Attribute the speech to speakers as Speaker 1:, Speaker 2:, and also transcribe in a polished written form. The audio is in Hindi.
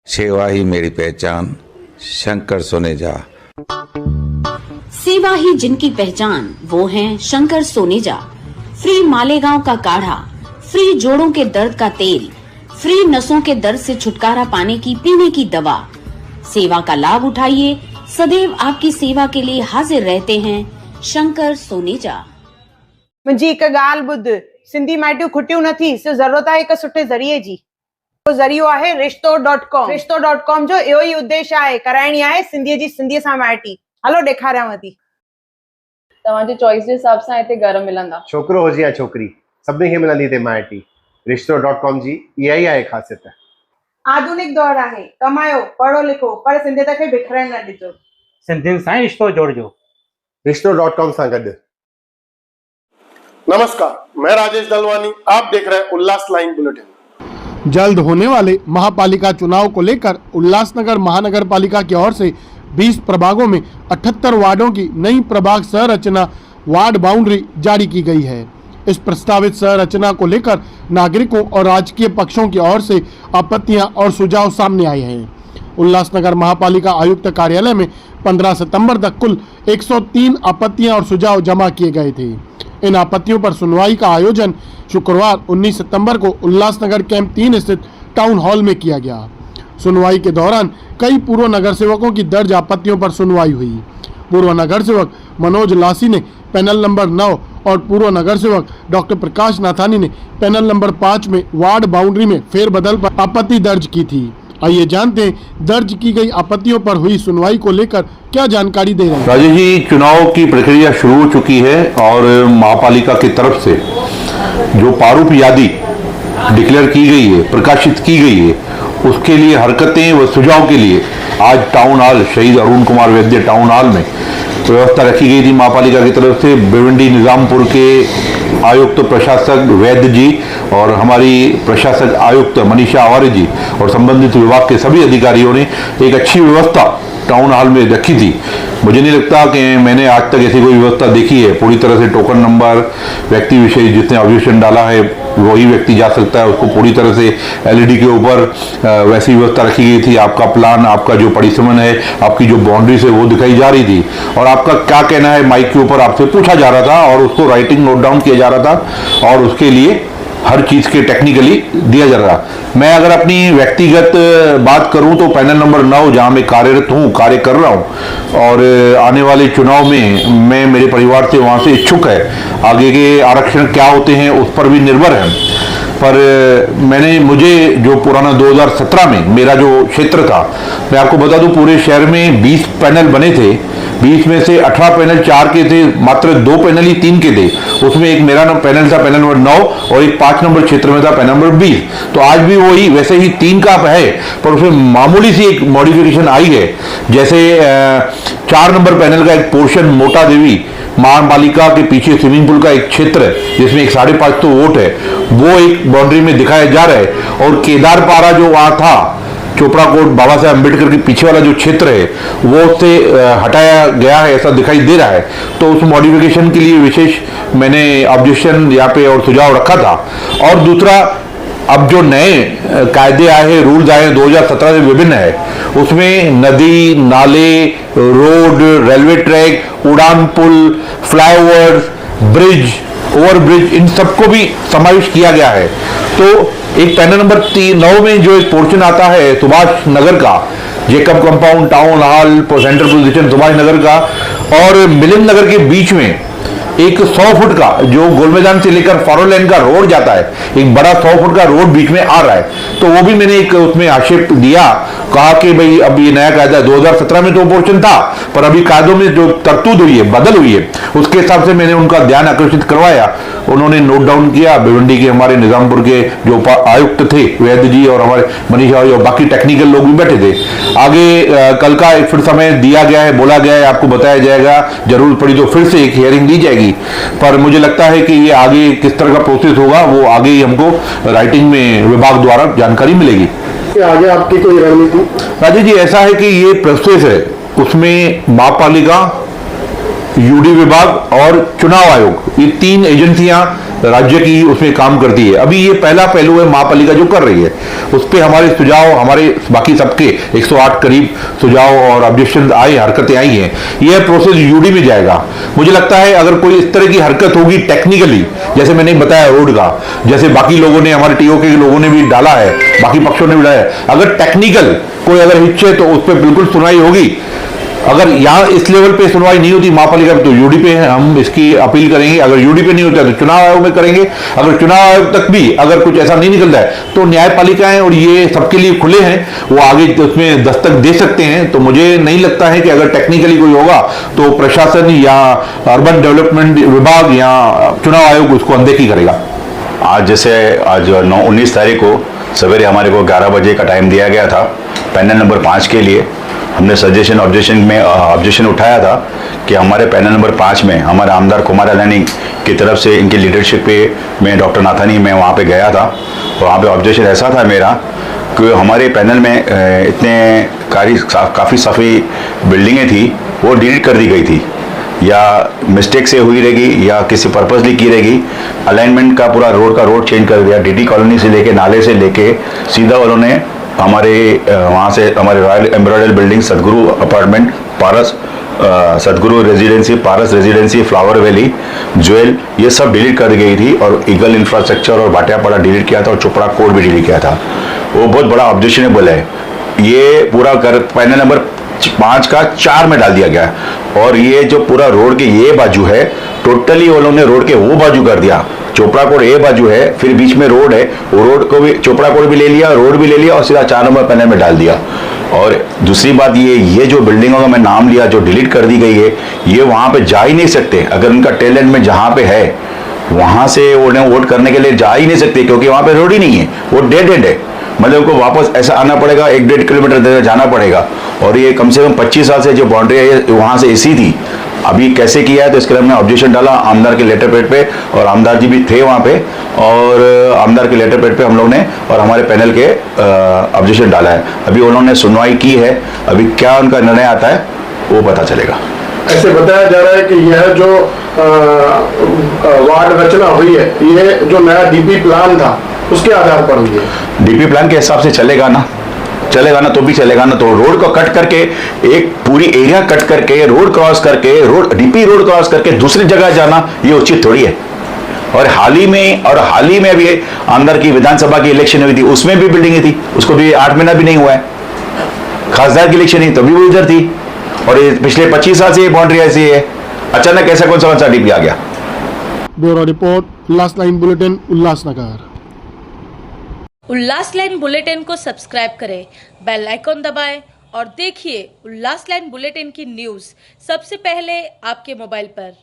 Speaker 1: सेवा ही मेरी पहचान, शंकर सोनेजा।
Speaker 2: सेवा ही जिनकी पहचान, वो हैं शंकर सोनेजा। फ्री मालेगांव का काढ़ा, फ्री जोड़ों के दर्द का तेल, फ्री नसों के दर्द से छुटकारा पाने की पीने की दवा। सेवा का लाभ उठाइए, सदैव आपकी सेवा के लिए हाजिर रहते हैं शंकर सोनेजा।
Speaker 3: मुंहिंजी हिकु ॻाल्हि ॿुध, सिंधी माइटियूं खुटियूं नथी, सिर्फ़ ज़रूरत आहे हिकु सुठे ज़रिए जी। वो ज़रियो आहे रिश्तो.com। रिश्तो.com जो इहो ई उद्देश्य आहे, कराइणी आहे सिंधीअ जी सिंधीअ सां माइटी। हलो ॾेखारियांव थी।
Speaker 4: तव्हांजे चॉइस जे हिसाब सां हिते घर मिलंदा,
Speaker 5: छोकिरो हुजे या छोकिरी, सभिनी खे मिलंदी हिते माइटी। रिश्तो.com जी इहा ई आहे ख़ासियत।
Speaker 3: आधुनिक दौर आहे, कमायो, पढ़ो लिखो, पर सिंधियत खे बिखरण न ॾिजो।
Speaker 6: सिंधियुनि सां रिश्तो जोड़िजो
Speaker 5: रिश्तो.com सां गॾु।
Speaker 7: नमस्कार, मैं राजेश दलवानी, आप देख रहे हैं उल्लास लाइन बुलेटिन।
Speaker 8: जल्द होने वाले महापालिका चुनाव को लेकर उल्लासनगर महानगर पालिका की ओर से 20 प्रभागों में 78 वार्डों की नई प्रभाग संरचना वार्ड बाउंड्री जारी की गई है। इस प्रस्तावित संरचना को लेकर नागरिकों और राजकीय पक्षों की ओर से आपत्तियां और सुझाव सामने आए हैं। उल्लासनगर महापालिका आयुक्त कार्यालय में 15 सितंबर तक कुल 103 आपत्तियां और सुझाव जमा किए गए थे। इन आपत्तियों पर सुनवाई का आयोजन शुक्रवार 19 सितंबर को उल्लासनगर कैंप 3 स्थित टाउन हॉल में किया गया। सुनवाई के दौरान कई पूर्व नगर सेवकों की दर्ज आपत्तियों पर सुनवाई हुई। पूर्व नगर सेवक मनोज लासी ने पैनल नंबर 9 और पूर्व नगर सेवक डॉक्टर प्रकाश नाथानी ने पैनल नंबर 5 में वार्ड बाउंड्री में फेरबदल पर आपत्ति दर्ज की थी। आइए जानते हैं दर्ज की गई आपत्तियों पर हुई सुनवाई को लेकर क्या जानकारी दे रहे हैं।
Speaker 9: राजेश जी, चुनाव की प्रक्रिया शुरू हो चुकी है और महापालिका की तरफ से जो प्रारूप यादी डिक्लेयर की गई है, प्रकाशित की गई है, उसके लिए हरकतें व सुझाव के लिए आज टाउन हॉल शहीद अरुण कुमार वैद्य टाउन हॉल में व्यवस्था रखी गई थी महापालिका की तरफ से। भिवंडी निजामपुर के आयुक्त प्रशासक वैद्य जी और हमारी प्रशासक आयुक्त मनीषा आवारे जी और संबंधित विभाग के सभी अधिकारियों ने एक अच्छी व्यवस्था टाउन हॉल में रखी थी। मुझे नहीं लगता कि मैंने आज तक ऐसी कोई व्यवस्था देखी है। पूरी तरह से टोकन नंबर, व्यक्ति विशेष जिसने ऑब्जेक्शन डाला है वही व्यक्ति जा सकता है, उसको पूरी तरह से एलईडी के ऊपर वैसी व्यवस्था रखी गई थी। आपका प्लान, आपका जो परिसमन है, आपकी जो बाउंड्रीज है वो दिखाई जा रही थी और आपका क्या कहना है माइक के ऊपर आपसे पूछा जा रहा था और उसको राइटिंग नोट डाउन किया जा रहा था और उसके लिए हर चीज के टेक्निकली दिया जा रहा। मैं अगर अपनी व्यक्तिगत बात करूं तो पैनल नंबर 9 जहां मैं कार्यरत हूं, कार्य कर रहा हूं और आने वाले चुनाव में मैं मेरे परिवार से वहां से इच्छुक है। आगे के आरक्षण क्या होते हैं उस पर भी निर्भर है, पर मुझे जो पुराना 2017 में मेरा जो क्षेत्र था, मैं आपको बता दूं पूरे शहर में 20 पैनल बने थे। 20 में से 18 पैनल 4 के थे, मात्र 2 पैनल ही 3 के थे। उसमें एक मेरा पैनल था पैनल नंबर 9 और एक 5 नंबर क्षेत्र में था पैनल नंबर 20। तो आज भी वही वैसे ही 3 का है, पर उसमें मामूली सी एक मॉडिफिकेशन आई है। जैसे 4 नंबर पैनल का एक पोर्शन मोटा देवी महापालिका के पीछे स्विमिंग पूल का एक क्षेत्र है जिसमें एक 550 वोट है, वो एक बाउंड्री में दिखाया जा रहा है। और केदारपारा जो वहां था, चोपड़ा कोट बाबा साहेब अम्बेडकर के पीछे वाला जो क्षेत्र है वो उससे हटाया गया है ऐसा दिखाई दे रहा है। तो उस मॉडिफिकेशन के लिए विशेष मैंने ऑब्जेक्शन यहाँ पे और सुझाव रखा था। और दूसरा, अब जो नए कायदे आए हैं, रूल्स आए हैं 2017 से विभिन्न है, उसमें नदी, नाले, रोड, रेलवे ट्रैक, उड़ान पुल, फ्लाईओवर्स, ब्रिज, ओवरब्रिज, इन सबको भी समावेश किया गया है। तो एक पैनल नंबर 9 में जो एक पोर्शन आता है सुभाष नगर का, Jacob compound, town hall, central position Subhash Nagar का और मिलिंद नगर के बीच में एक 100 फुट का जो गोल मैदान से लेकर फॉरवर्ड लाइन का रोड जाता है, एक बड़ा 100 फुट का रोड बीच में आ रहा है। तो वो भी मैंने एक उसमें आक्षेप दिया, कहा कि भाई अब ये नया कायदा 2017 में तो पोर्शन था, पर अभी कायदों में जो तरतूद हुई है, बदल हुई है, उसके हिसाब से मैंने उनका ध्यान आकर्षित करवाया। उन्होंने नोट डाउन किया। भिवंडी के हमारे निजामपुर के जो आयुक्त थे वैद्य जी और हमारे मनीषा और बाकी टेक्निकल लोग भी बैठे थे। आगे कल का फिर समय दिया गया है, बोला गया है, आपको बताया जाएगा, जरूरत पड़ी तो फिर से एक हियरिंग दी जाएगी। पर मुझे लगता है कि ये आगे किस तरह का प्रोसेस होगा वो आगे ही हमको राइटिंग में विभाग द्वारा जानकारी मिलेगी।
Speaker 7: आगे आपकी कोई रणनीति?
Speaker 9: राजेश जी, ऐसा है कि ये प्रोसेस है, उसमें महापालिका यूडी विभाग और चुनाव आयोग, ये 3 एजेंसियां राज्य की उसमें काम करती है। अभी ये पहला पहलू है महापालिका जो कर रही है, उस पर हमारे सुझाव, हमारे बाकी सबके 108 करीब सुझाव और ऑब्जेक्शन आए, हरकतें आई हैं। यह प्रोसेस यूडी में जाएगा। मुझे लगता है अगर कोई इस तरह की हरकत होगी टेक्निकली, जैसे मैंने बताया रोड का, जैसे बाकी लोगों ने, हमारे टीओ के लोगों ने भी डाला है, बाकी पक्षों ने भी डाला है, अगर टेक्निकल कोई अगर हिच है तो उस पर बिल्कुल सुनवाई होगी। अगर यहाँ इस लेवल पे सुनवाई नहीं होती महापालिका तो यूडी पे हम इसकी अपील करेंगे। अगर यूडी पे नहीं होता है तो चुनाव आयोग में करेंगे। अगर चुनाव आयोग तक भी अगर कुछ ऐसा नहीं निकलता है तो न्यायपालिकाएं और ये सबके लिए खुले हैं, वो आगे उसमें दस्तक दे सकते हैं। तो मुझे नहीं लगता है कि अगर टेक्निकली कोई होगा तो प्रशासन या अर्बन डेवलपमेंट विभाग या चुनाव आयोग उसको अनदेखी करेगा।
Speaker 10: आज 19 तारीख को सवेरे हमारे को 11 बजे का टाइम दिया गया था पैनल नंबर 5 के लिए। हमने ऑब्जेक्शन उठाया था कि हमारे पैनल नंबर 5 में हमारे आमदार कुमार अदानी की तरफ से इनकी लीडरशिप पे मैं डॉक्टर नाथानी मैं वहाँ पे गया था। और वहाँ पे ऑब्जेक्शन ऐसा था मेरा कि हमारे पैनल में इतने काफ़ी सफ़ी बिल्डिंगें थी, वो डिलीट कर दी गई थी, या मिस्टेक से हुई रहेगी या किसी पर्पसली की रहेगी। अलाइनमेंट का पूरा रोड चेंज कर दिया। डीडी कॉलोनी से लेके, नाले से लेके सीधा उन्होंने हमारे वहाँ से हमारे रॉयल एम्ब्रॉयडरी बिल्डिंग, सदगुरु अपार्टमेंट, पारस, सदगुरु रेजिडेंसी, पारस रेजिडेंसी, फ्लावर वैली, ज्वेल, ये सब डिलीट कर गई थी। और ईगल इंफ्रास्ट्रक्चर और भाटियापाड़ा डिलीट किया था और चोपड़ा कोड भी डिलीट किया था। वो बहुत बड़ा ऑब्जेक्शनेबल है। ये पूरा कर पैनल नंबर 5 का 4 में डाल दिया गया। और ये जो पूरा रोड के ये बाजू है, टोटली वो लोगों ने रोड के वो बाजू कर दिया। चोपड़ा कोड ये बाजू है, फिर बीच में रोड है, वो रोड को भी चोपड़ा कोड भी ले लिया, रोड भी ले लिया और सीधा 4 नंबर पैनल में डाल दिया। और दूसरी बात ये जो बिल्डिंगों का मैं नाम लिया जो डिलीट कर दी गई है, ये वहाँ पे जा ही नहीं सकते। अगर उनका टेलेंट में जहाँ पे है वहाँ से उन्हें वोट करने के लिए जा ही नहीं सकते, क्योंकि वहाँ पे रोड ही नहीं है, वो डेड एंड है। मतलब उनको वापस ऐसा आना पड़ेगा, 1-1.5 किलोमीटर जाना पड़ेगा। और ये कम से कम 25 साल से जो बाउंड्री है वहाँ से ऐसी थी। अभी कैसे किया है तो इसके लिए हमने ऑब्जेक्शन डाला आमदार के लेटर पैड पे, और आमदार जी भी थे वहाँ पे, और आमदार के लेटर पैड पे हम लोग ने और हमारे पैनल के ऑब्जेक्शन डाला है। अभी उन्होंने सुनवाई की है, अभी क्या उनका निर्णय आता है वो पता चलेगा।
Speaker 8: ऐसे बताया जा रहा है कि यह जो वार्ड रचना हुई है, ये जो नया डीपी प्लान था उसके आधार पर हुई है।
Speaker 10: डीपी प्लान के हिसाब से चलेगा ना तो भी चलेगा ना। तो रोड को कट करके, एक पूरी एरिया कट करके, रोड क्रॉस करके, डीपी रोड क्रॉस करके दूसरी जगह जाना ये उचित थोड़ी है। और हाल ही में अभी आमदार की विधानसभा की इलेक्शन हुई थी, उसमें भी बिल्डिंगें थी, उसको भी 8 महीना भी नहीं हुआ है। खासदार की इलेक्शन हुई तो भी वो उधर थी। और ये पिछले 25 साल से ये बाउंड्री ऐसी है, अचानक ऐसा कौन सा डीपी आ गया।
Speaker 8: ब्यूरो रिपोर्ट, उल्लास लाइन बुलेटिन, उल्लासनगर।
Speaker 11: उल्लास लाइन बुलेटिन को सब्सक्राइब करें, बेल आइकॉन दबाएं और देखिए उल्लास लाइन बुलेटिन की न्यूज़ सबसे पहले आपके मोबाइल पर।